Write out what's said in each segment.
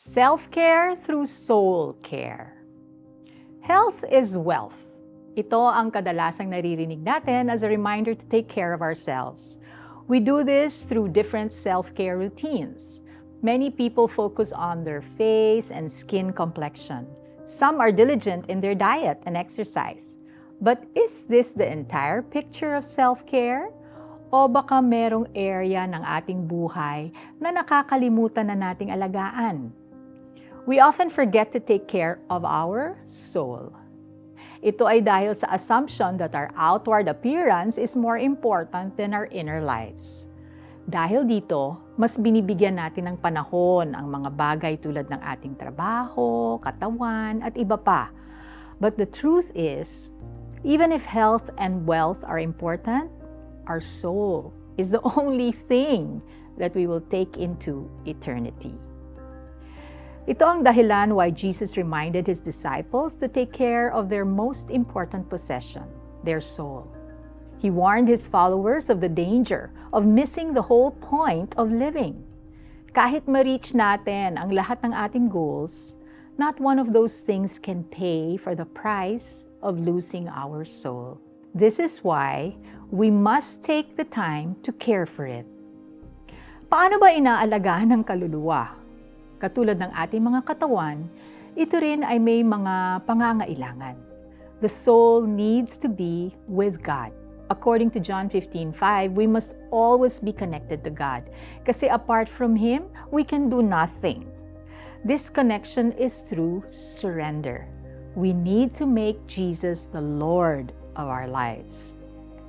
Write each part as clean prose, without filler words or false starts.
Self-care through soul care. Health is wealth. Ito ang kadalasang naririnig natin as a reminder to take care of ourselves. We do this through different self-care routines. Many people focus on their face and skin complexion. Some are diligent in their diet and exercise. But is this the entire picture of self-care? O baka merong area ng ating buhay na nakakalimutan na nating alagaan? We often forget to take care of our soul. Ito ay dahil sa assumption that our outward appearance is more important than our inner lives. Dahil dito, mas binibigyan natin ng panahon ang mga bagay tulad ng ating trabaho, katawan, at iba pa. But the truth is, even if health and wealth are important, our soul is the only thing that we will take into eternity. Ito ang dahilan why Jesus reminded His disciples to take care of their most important possession, their soul. He warned His followers of the danger of missing the whole point of living. Kahit ma-reach natin ang lahat ng ating goals, not one of those things can pay for the price of losing our soul. This is why we must take the time to care for it. Paano ba inaalagaan ng kaluluwa? Katulad ng ating mga katawan, ito rin ay may mga pangangailangan. The soul needs to be with God. According to John 15:5, we must always be connected to God. Kasi apart from Him, we can do nothing. This connection is through surrender. We need to make Jesus the Lord of our lives.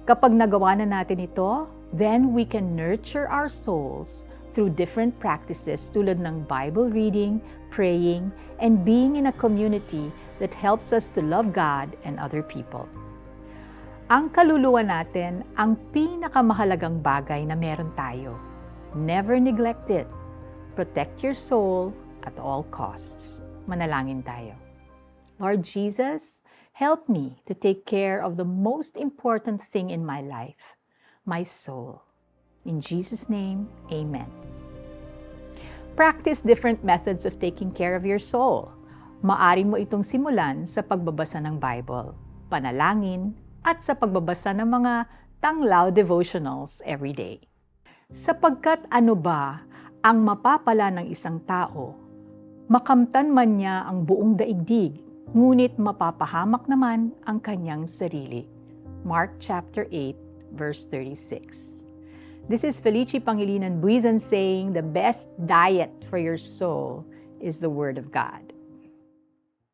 Kapag nagawa na natin ito, then we can nurture our souls through different practices tulad ng Bible reading, praying, and being in a community that helps us to love God and other people. Ang kaluluwa natin ang pinakamahalagang bagay na meron tayo. Never neglect it. Protect your soul at all costs. Manalangin tayo. Lord Jesus, help me to take care of the most important thing in my life, my soul. In Jesus' name, Amen. Practice different methods of taking care of your soul. Maaari mo itong simulan sa pagbabasa ng Bible, panalangin, at sa pagbabasa ng mga tanglaw devotionals every day. Sapagkat ano ba ang mapapala ng isang tao? Makamtan man niya ang buong daigdig, ngunit mapapahamak naman ang kanyang sarili. Mark chapter 8, verse 36. This is Felicie Pangilinan Buizan saying the best diet for your soul is the Word of God.